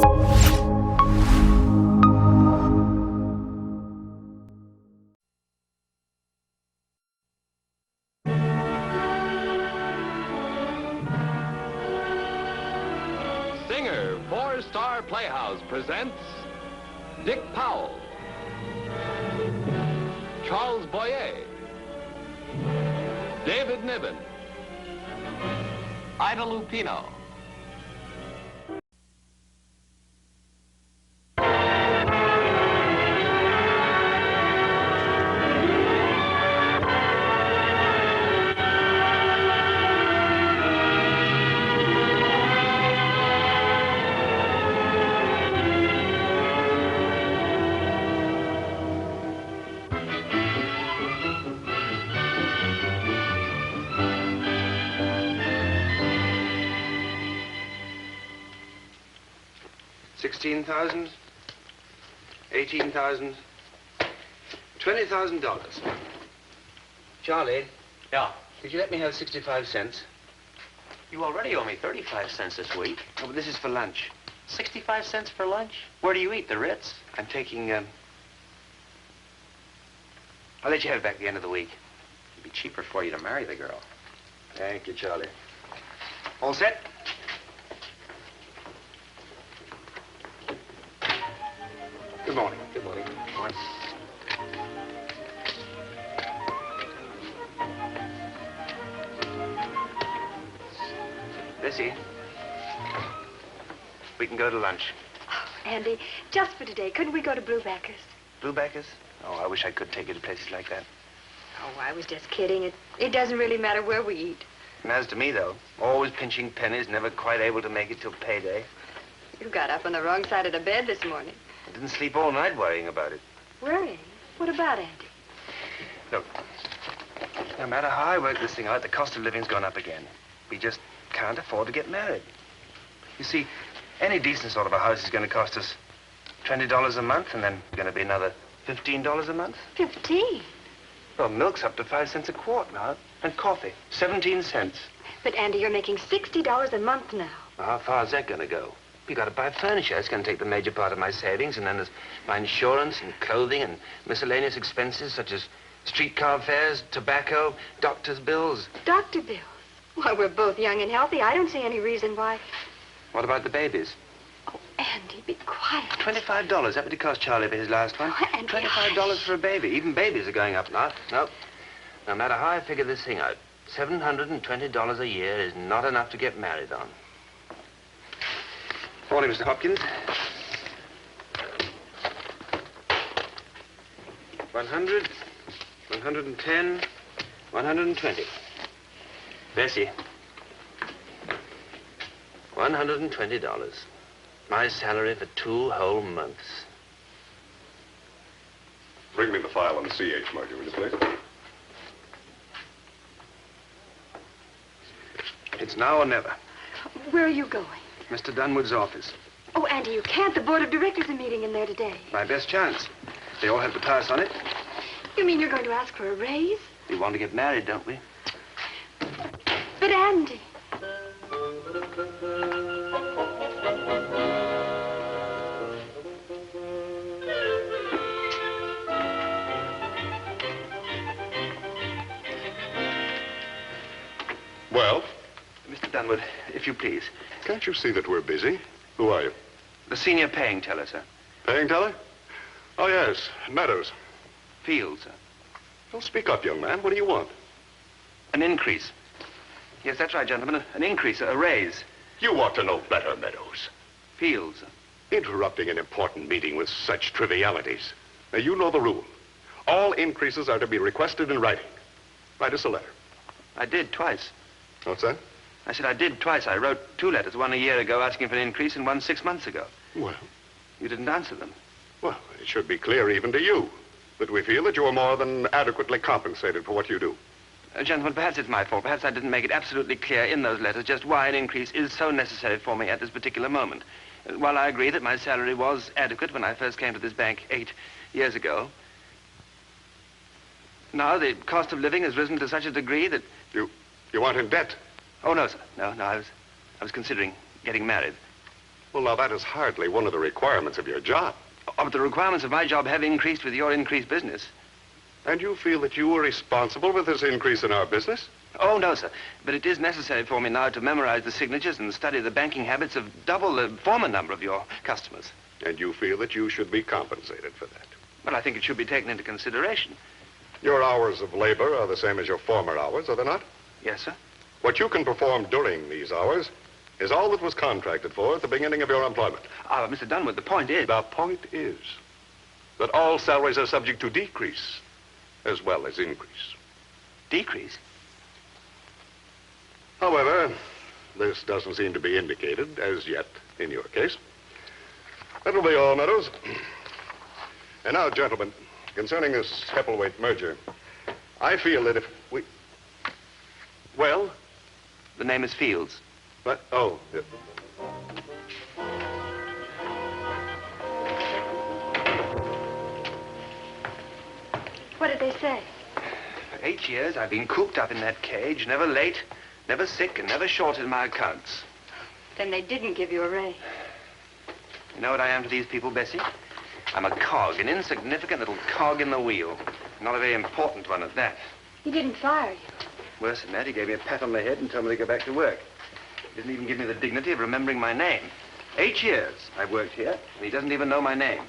Singer for Star Playhouse presents Dick Powell, Charles Boyer, David Niven, Ida Lupino. $16,000, $18,000, $20,000. Charlie? Yeah. Could you let me have 65 cents? You already owe me 35 cents this week. Oh, but this is for lunch. 65 cents for lunch? Where do you eat? The Ritz? I'm taking, I'll let you have it back at the end of the week. It'd be cheaper for you to marry the girl. Thank you, Charlie. All set? Good morning. Good morning. Morning. Bessie, we can go to lunch. Oh, Andy, just for today, couldn't we go to Bluebacker's? Bluebacker's? Oh, I wish I could take you to places like that. Oh, I was just kidding. It doesn't really matter where we eat. And as to me, though, always pinching pennies, never quite able to make it till payday. You got up on the wrong side of the bed this morning. I didn't sleep all night worrying about it. Worrying? What about, Andy? Look, no matter how I work this thing out, the cost of living's gone up again. We just can't afford to get married. You see, any decent sort of a house is going to cost us $20 a month, and then going to be another $15 a month. 15? Well, milk's up to 5 cents a quart now, and coffee, 17 cents. But, Andy, you're making $60 a month now. Well, how far is that going to go? You got to buy furniture. It's going to take the major part of my savings, and then there's my insurance and clothing and miscellaneous expenses such as streetcar fares, tobacco, doctor's bills. Doctor bills? Why, we're both young and healthy. I don't see any reason why. What about the babies? Oh, Andy, be quiet. $25. That would it cost Charlie for his last one. Oh, Andy, $25 for a baby. Even babies are going up now. No. No matter how I figure this thing out, $720 a year is not enough to get married on. Morning, Mr. Hopkins. 100, 110, 120. Bessie. $120. My salary for 2 whole months. Bring me the file on the CH merger, will you, please? It's now or never. Where are you going? Mr. Dunwood's office. Oh, Andy, you can't. The board of directors are meeting in there today. My best chance. They all have to pass on it. You mean you're going to ask for a raise? We want to get married, don't we? But, Andy... Well? Mr. Dunwood, if you please. Can't you see that we're busy? Who are you? The senior paying teller, sir. Paying teller? Oh, yes. Meadows. Field, sir. Don't speak up, young man. What do you want? An increase. Yes, that's right, gentlemen. An increase, a raise. You ought to know better, Meadows. Field, sir. Interrupting an important meeting with such trivialities. Now, you know the rule. All increases are to be requested in writing. Write us a letter. I did twice. What's that? I said I did twice. I wrote 2 letters, one a year ago asking for an increase and one 6 months ago. Well, You didn't answer them. well, it should be clear even to you that we feel that you are more than adequately compensated for what you do. Gentlemen, perhaps it's my fault. Perhaps I didn't make it absolutely clear in those letters just why an increase is so necessary for me at this particular moment. While I agree that my salary was adequate when I first came to this bank 8 years ago, now the cost of living has risen to such a degree that... You aren't in debt. Oh, no, sir. No, I was considering getting married. Well, now, that is hardly one of the requirements of your job. Oh, but the requirements of my job have increased with your increased business. And you feel that you were responsible for this increase in our business? Oh, no, sir. But it is necessary for me now to memorize the signatures and study the banking habits of double the former number of your customers. And you feel that you should be compensated for that? Well, I think it should be taken into consideration. Your hours of labor are the same as your former hours, are they not? Yes, sir. What you can perform during these hours is all that was contracted for at the beginning of your employment. Ah, Mr. Dunwood, the point is... The point is that all salaries are subject to decrease as well as increase. Decrease? However, this doesn't seem to be indicated as yet in your case. That'll be all, Meadows. And now, gentlemen, concerning this Heppleweight merger, I feel that if we... Well? The name is Fields. But, oh. Yeah. What did they say? For 8 years, I've been cooped up in that cage, never late, never sick, and never short in my accounts. Then they didn't give you a raise. You know what I am to these people, Bessie? I'm a cog, an insignificant little cog in the wheel. Not a very important one at that. He didn't fire you. Worse than that, he gave me a pat on the head and told me to go back to work. He didn't even give me the dignity of remembering my name. 8 years I've worked here, and he doesn't even know my name.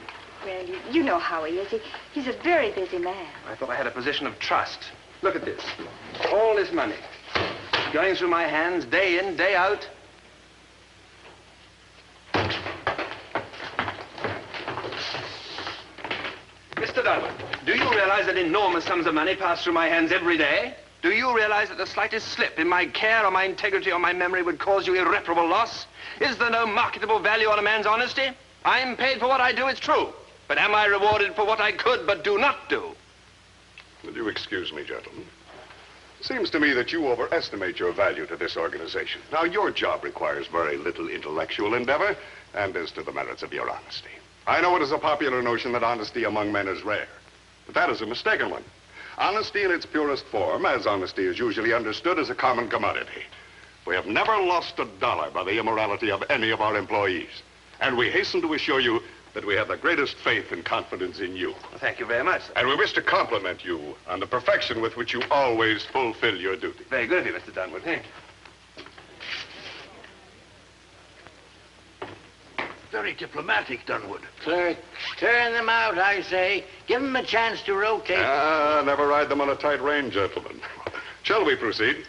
Well, you know how he is. He's a very busy man. I thought I had a position of trust. Look at this. All this money going through my hands day in, day out. Mr. Dunwood, do you realize that enormous sums of money pass through my hands every day? Do you realize that the slightest slip in my care or my integrity or my memory would cause you irreparable loss? Is there no marketable value on a man's honesty? I'm paid for what I do, it's true. But am I rewarded for what I could but do not do? Will you excuse me, gentlemen? It seems to me that you overestimate your value to this organization. Now, your job requires very little intellectual endeavor, and as to the merits of your honesty. I know it is a popular notion that honesty among men is rare, but that is a mistaken one. Honesty in its purest form, as honesty is usually understood, is a common commodity. We have never lost a dollar by the immorality of any of our employees, and we hasten to assure you that we have the greatest faith and confidence in you. Well, thank you very much, sir. And we wish to compliment you on the perfection with which you always fulfill your duty. Very good of you, Mr. Dunwood. Thank you. Very diplomatic, Dunwood. Clerk, turn them out, I say. Give them a chance to rotate. Never ride them on a tight rein, gentlemen. Shall we proceed?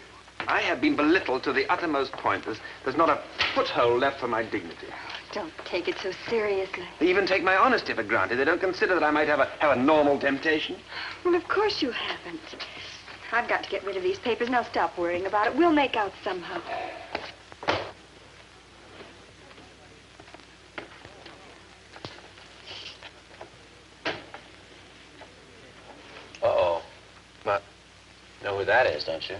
I have been belittled to the uttermost point. There's not a foothold left for my dignity. Don't take it so seriously. They even take my honesty for granted. They don't consider that I might have a normal temptation. Well, of course you haven't. I've got to get rid of these papers. Now stop worrying about it. We'll make out somehow. Uh-oh. What? Know who that is, don't you?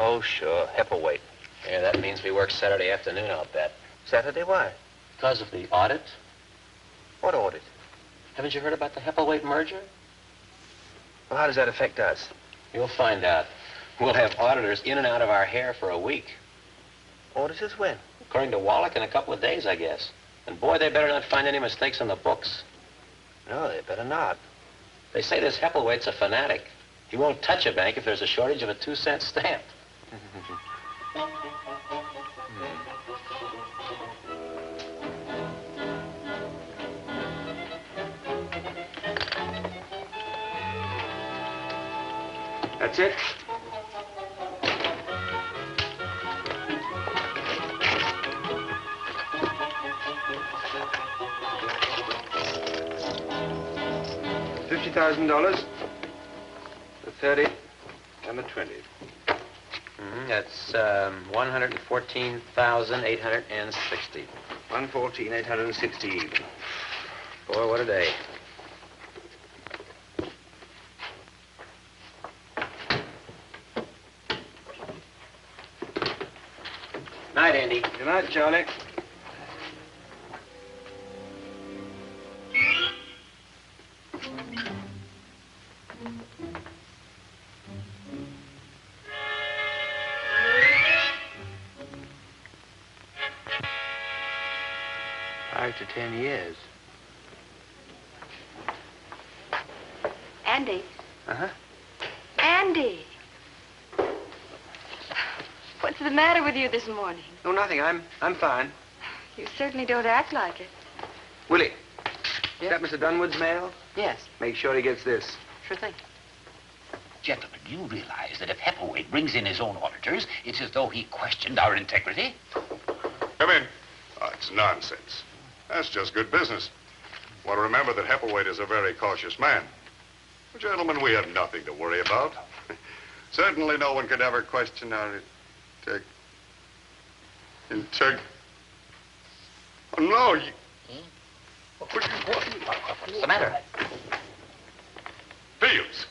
Oh, sure. Heppleweight. Yeah, that means we work Saturday afternoon, I'll bet. Saturday, why? Because of the audit? What audit? Haven't you heard about the Heppleweight merger? Well, how does that affect us? You'll find out. We'll have auditors in and out of our hair for a week. Auditors when? According to Wallach, in a couple of days, I guess. And boy, they better not find any mistakes in the books. No, they better not. They say this Heppleweight's a fanatic. He won't touch a bank if there's a shortage of a 2-cent stamp. That's it? $50,000, the 30, and the 20. That's 114,860. 114,860 even. Boy, what a day. Night, Andy. Good night, Charlie. 5 to 10 years. Andy. Uh-huh. Andy! What's the matter with you this morning? No, nothing. I'm fine. You certainly don't act like it. Willie. Yes? Is that Mr. Dunwood's mail? Yes, Make sure he gets this. sure thing. Gentlemen, do you realize that if Hepplewhite brings in his own auditors, it's as though he questioned our integrity? Come in. Oh, it's nonsense. That's just good business. Want to remember that Hepplewhite is a very cautious man. Well, gentlemen, we have nothing to worry about. Certainly no one could ever question our Oh, no, you... What's the matter? Fields,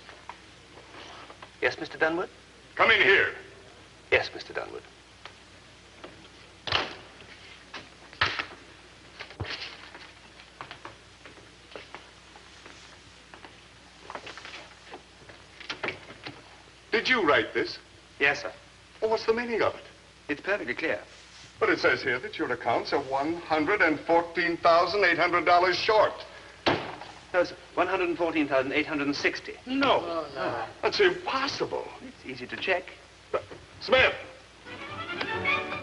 Yes, Mr. Dunwood? come in here. Yes, Mr. Dunwood. Did you write this? Yes, sir. Well, what's the meaning of it? It's perfectly clear. But it says here that your accounts are $114,800 short. No, sir. 114,860. No. That's impossible. It's easy to check. Smith!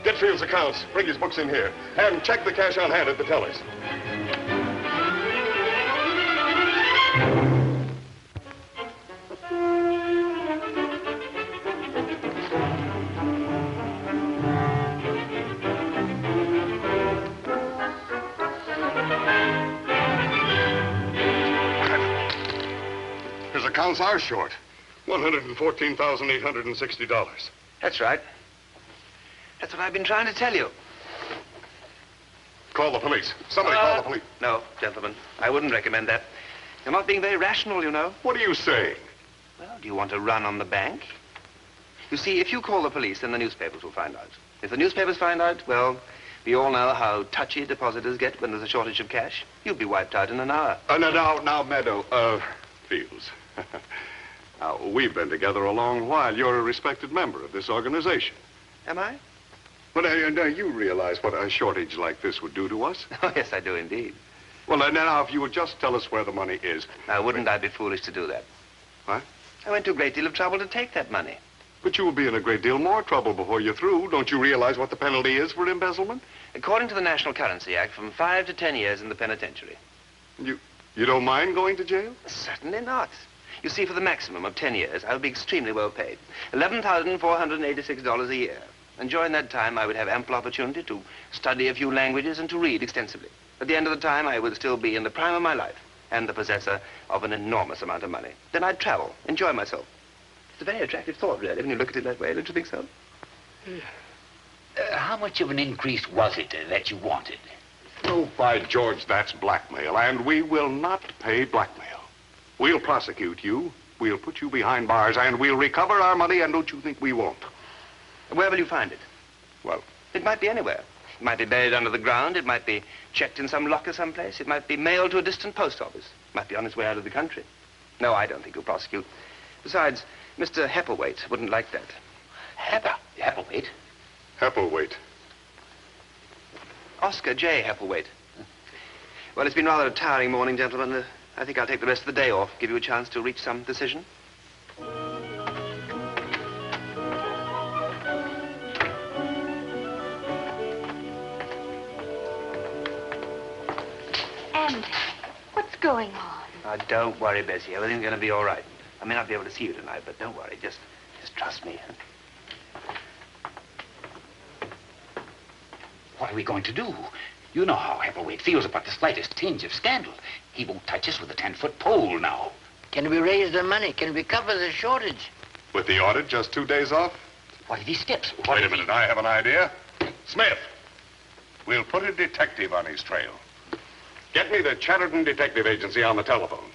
Get Fields' accounts. Bring his books in here. And check the cash on hand at the tellers. His accounts are short. $114,860. That's right. That's what I've been trying to tell you. Call the police. Somebody call the police. No, gentlemen. I wouldn't recommend that. You're not being very rational, you know. What are you saying? Well, do you want to run on the bank? You see, if you call the police, then the newspapers will find out. If the newspapers find out, well, we all know how touchy depositors get when there's a shortage of cash. You'll be wiped out in an hour. Now, Meadow, Fields. Now, we've been together a long while. You're a respected member of this organization. Am I? But you realize what a shortage like this would do to us? Oh, yes, I do indeed. Well, now, if you would just tell us where the money is. Now, wouldn't I be foolish to do that? What? I went to a great deal of trouble to take that money. But you will be in a great deal more trouble before you're through. Don't you realize what the penalty is for embezzlement? According to the National Currency Act, from 5 to 10 years in the penitentiary. You don't mind going to jail? Certainly not. You see, for the maximum of 10 years, I would be extremely well paid. $11,486 a year. And during that time, I would have ample opportunity to study a few languages and to read extensively. At the end of the time, I would still be in the prime of my life and the possessor of an enormous amount of money. Then I'd travel, enjoy myself. It's a very attractive thought, really, when you look at it that way. Don't you think so? How much of an increase was it that you wanted? Oh, by George, that's blackmail, and we will not pay blackmail. We'll prosecute you, we'll put you behind bars, and we'll recover our money, and don't you think we won't? Where will you find it? Well, It might be anywhere. It might be buried under the ground. It might be checked in some locker someplace. It might be mailed to a distant post office. It might be on its way out of the country. No, I don't think you'll prosecute. Besides, Mr. Hepplewhite wouldn't like that. Hepplewhite? Hepplewhite. Oscar J. Hepplewhite. Well, it's been rather a tiring morning, gentlemen. I think I'll take the rest of the day off, give you a chance to reach some decision. Andy, what's going on? Now, don't worry, Bessie. Everything's going to be all right. I may not be able to see you tonight, but don't worry. Just trust me. What are we going to do? You know how Hepplewhite feels about the slightest tinge of scandal. He won't touch us with a 10-foot pole now. Can we raise the money? Can we cover the shortage? With the audit, just 2 days off? What if he skips? Wait a minute, I have an idea. Smith, we'll put a detective on his trail. Get me the Chatterton Detective Agency on the telephone.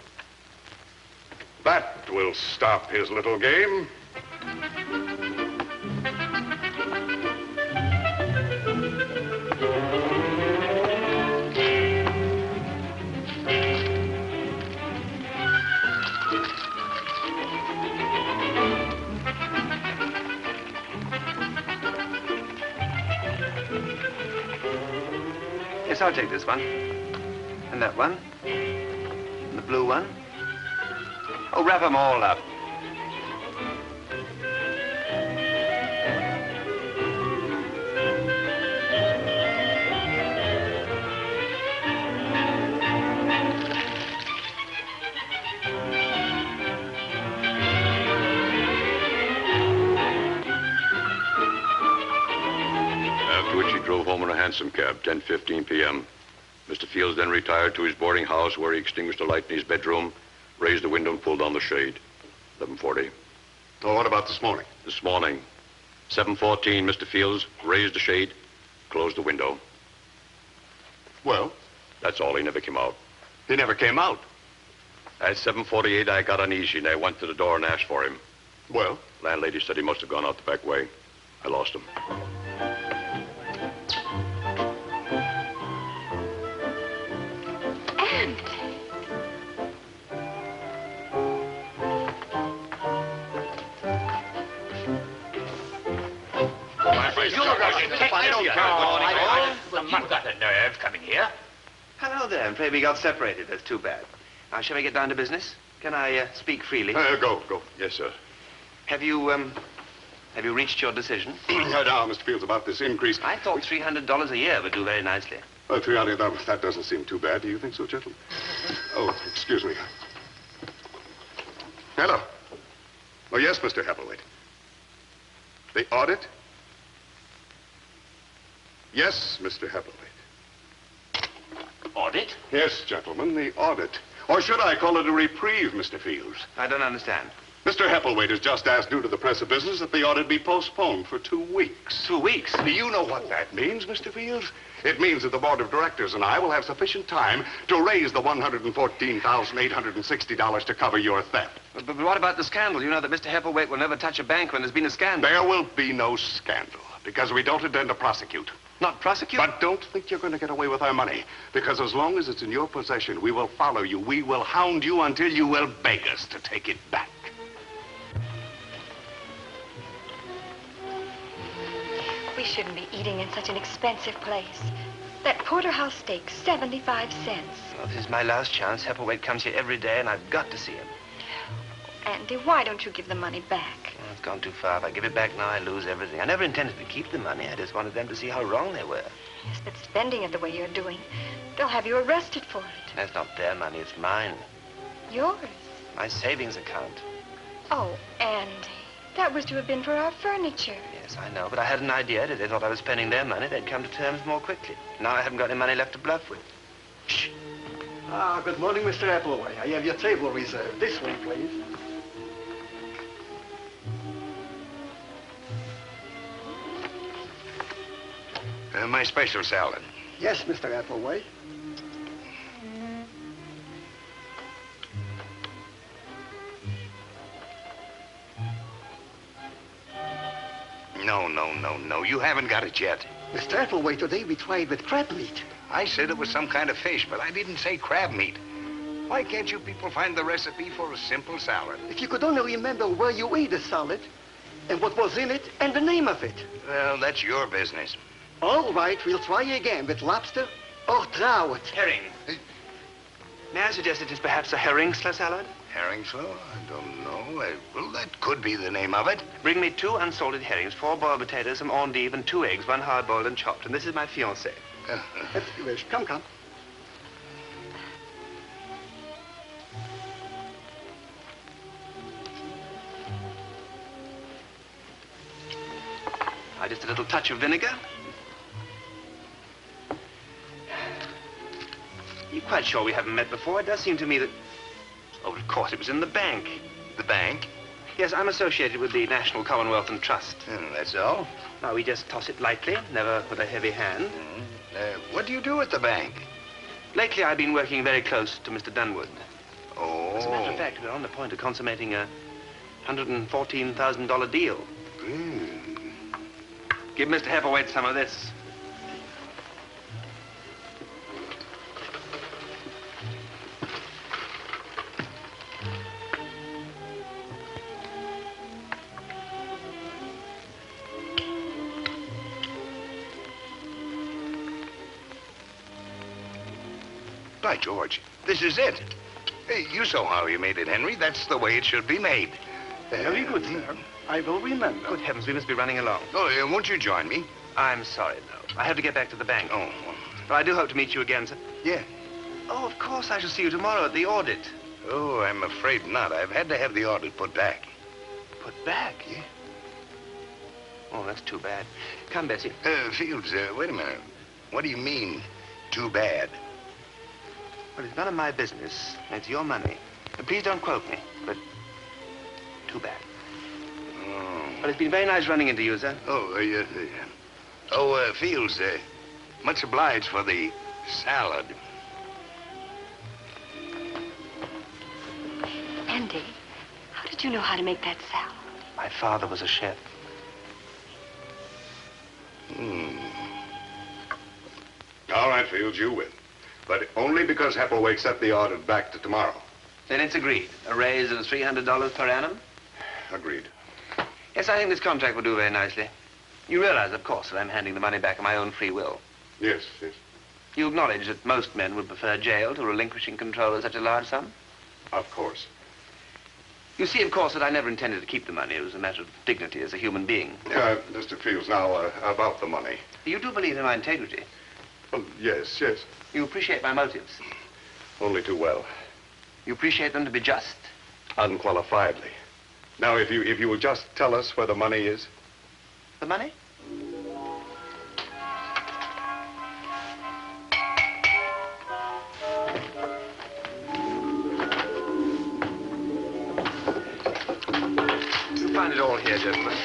That will stop his little game. Yes, Yes, I'll take this one. And that one. And the blue one. Oh, wrap them all up. After which he drove home in a hansom cab, 10:15 p.m. Mr. Fields then retired to his boarding house where he extinguished a light in his bedroom, raised the window and pulled down the shade. 11:40. Oh, what about this morning? This morning, 7:14, Mr. Fields raised the shade, closed the window. Well? That's all. He never came out. He never came out. At 7:48, I got uneasy and I went to the door and asked for him. Well? Landlady said he must have gone out the back way. I lost him. You've got the nerve coming here. Hello there. I'm afraid we got separated. That's too bad. Now, shall we get down to business? Can I speak freely? Go. Yes, sir. Have you reached your decision? Now, Mr. Fields, about this increase. I thought $300 a year would do very nicely. Oh, 300, that doesn't seem too bad. Do you think so, gentlemen? Oh, excuse me. Hello. Oh, yes, Mr. Heppelwaite. The audit? Yes, Mr. Heppelwaite. Audit? Yes, gentlemen, the audit. Or should I call it a reprieve, Mr. Fields? I don't understand. Mr. Heppelwaite has just asked due to the press of business that the audit be postponed for 2 weeks. 2 weeks? Do you know what that means, Mr. Fields? It means that the board of directors and I will have sufficient time to raise the $114,860 to cover your theft. But what about the scandal? You know that Mr. Heppelwaite will never touch a bank when there's been a scandal. There will be no scandal, because we don't intend to prosecute. Not prosecute? But don't think you're going to get away with our money, because as long as it's in your possession, we will follow you. We will hound you until you will beg us to take it back. We shouldn't be eating in such an expensive place. That porterhouse steak, 75 cents. Well, this is my last chance. Heppelwaite comes here every day, and I've got to see him. Andy, why don't you give the money back? Oh, it's gone too far. If I give it back now, I lose everything. I never intended to keep the money. I just wanted them to see how wrong they were. Yes, but spending it the way you're doing, they'll have you arrested for it. That's not their money. It's mine. Yours? My savings account. Oh, Andy, that was to have been for our furniture. Yes, I know, but I had an idea that they thought I was spending their money, they'd come to terms more quickly. Now I haven't got any money left to bluff with. Shh. Ah, good morning, Mr. Appleway. I have your table reserved. This way, please. My special salad. Yes, Mr. Appleway. No. You haven't got it yet. Mr. Appleway, today we tried with crab meat. I said it was some kind of fish, but I didn't say crab meat. Why can't you people find the recipe for a simple salad? If you could only remember where you ate the salad, and what was in it, and the name of it. Well, that's your business. All right, we'll try again with lobster or trout. Herring. May I suggest it is perhaps a herring salad? Herring slaw? I don't know. Well, that could be the name of it. Bring me 2 unsalted herrings, 4 boiled potatoes, some endive, and 2 eggs, 1 hard-boiled and chopped. And this is my fiancée. If you wish. Come. Just a little touch of vinegar. You're quite sure we haven't met before? It does seem to me that... Oh, of course, it was in the bank. The bank? Yes, I'm associated with the National Commonwealth and Trust. That's all? Now, we just toss it lightly, never with a heavy hand. What do you do at the bank? Lately, I've been working very close to Mr. Dunwood. Oh. As a matter of fact, we're on the point of consummating a $114,000 deal. Give Mr. Heppelwaite some of this. By George, this is it. Hey, you saw how you made it, Henry. That's the way it should be made. Very good, sir. I will remember. Good heavens, we must be running along. Oh, won't you join me? I'm sorry, no. I have to get back to the bank. Oh. But I do hope to meet you again, sir. Yeah. Oh, of course, I shall see you tomorrow at the audit. Oh, I'm afraid not. I've had to have the audit put back. Put back? Yeah. Oh, that's too bad. Come, Bessie. Fields, wait a minute. What do you mean, too bad? Well, it's none of my business. It's your money. Please don't quote me, but too bad. Oh. Well, it's been very nice running into you, sir. Oh, yeah. Oh, Fields, much obliged for the salad. Andy, how did you know how to make that salad? My father was a chef. All right, Fields, you win. But only because Heppleway set the audit back to tomorrow. Then it's agreed. A raise of $300 per annum? Agreed. Yes, I think this contract will do very nicely. You realize, of course, that I'm handing the money back of my own free will. Yes, yes. You acknowledge that most men would prefer jail to relinquishing control of such a large sum? Of course. You see, of course, that I never intended to keep the money. It was a matter of dignity as a human being. Mr. Fields, now, about the money. You do believe in my integrity? Well, yes, yes. You appreciate my motives? Only too well. You appreciate them to be just? Unqualifiedly. Now, if you will just tell us where the money is. The money? You'll find it all here, gentlemen.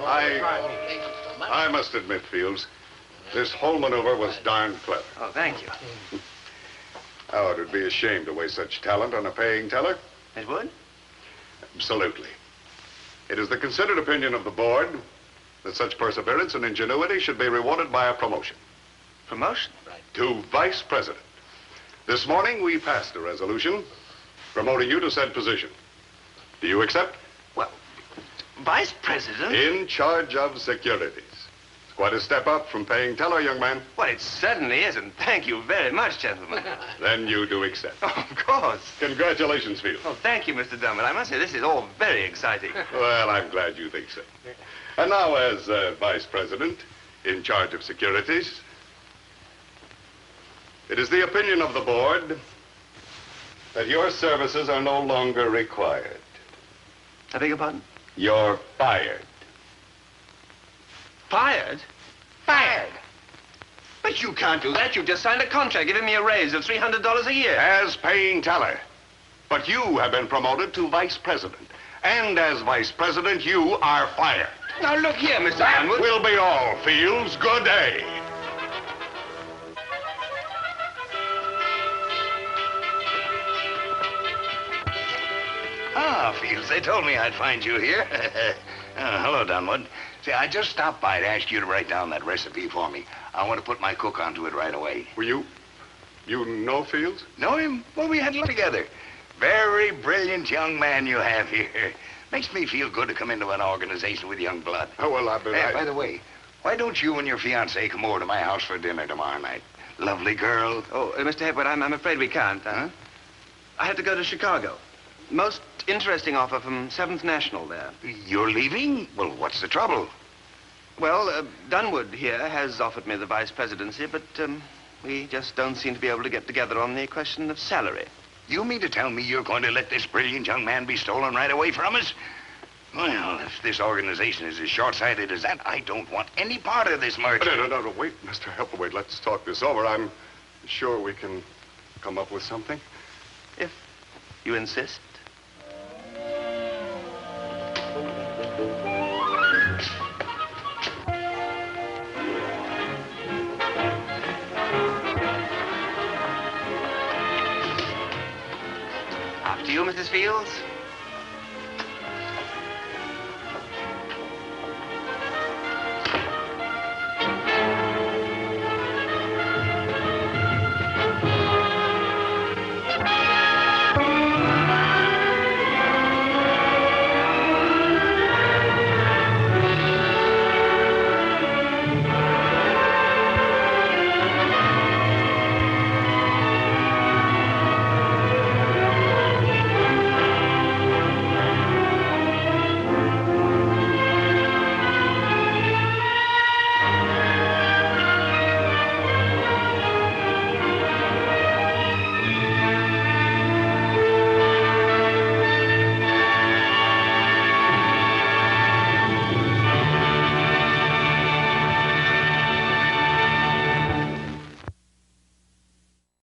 Well, I must admit, Fields, this whole maneuver was darn clever. Oh, thank you. Oh, it would be a shame to waste such talent on a paying teller. It would? Absolutely. It is the considered opinion of the board that such perseverance and ingenuity should be rewarded by a promotion. Promotion? Right. To vice president. This morning, we passed a resolution promoting you to said position. Do you accept? Well, vice president? In charge of securities. It's quite a step up from paying teller, young man. Well, it certainly is, and thank you very much, gentlemen. Then you do accept. Oh, of course. Congratulations, Fields. Oh, thank you, Mr. Dunn. I must say, this is all very exciting. Well, I'm glad you think so. And now, as vice president, in charge of securities, it is the opinion of the board that your services are no longer required. I beg your pardon? You're fired. Fired? Fired? But you can't do that. You've just signed a contract giving me a raise of $300 a year. As paying teller. But you have been promoted to vice president. And as vice president, you are fired. Now, look here, Mr. That Hanwood. will be all, Fields. Good day. Ah, Fields, they told me I'd find you here. Hello, Dunwood. See, I just stopped by to ask you to write down that recipe for me. I want to put my cook onto it right away. Were you know Fields? Know him? Well, we had lunch together. Very brilliant young man you have here. Makes me feel good to come into an organization with young blood. Oh, well, I've been... By the way, why don't you and your fiancée come over to my house for dinner tomorrow night? Lovely girl. Oh, Mr. Hepworth, I'm afraid we can't. Huh? I have to go to Chicago. Most interesting offer from 7th National there. You're leaving? Well, what's the trouble? Well, Dunwood here has offered me the vice presidency, but we just don't seem to be able to get together on the question of salary. You mean to tell me you're going to let this brilliant young man be stolen right away from us? Well, if this organization is as short-sighted as that, I don't want any part of this merger. No, wait, Mr. Heppleway, let's talk this over. I'm sure we can come up with something. If you insist. After you, Mrs. Fields.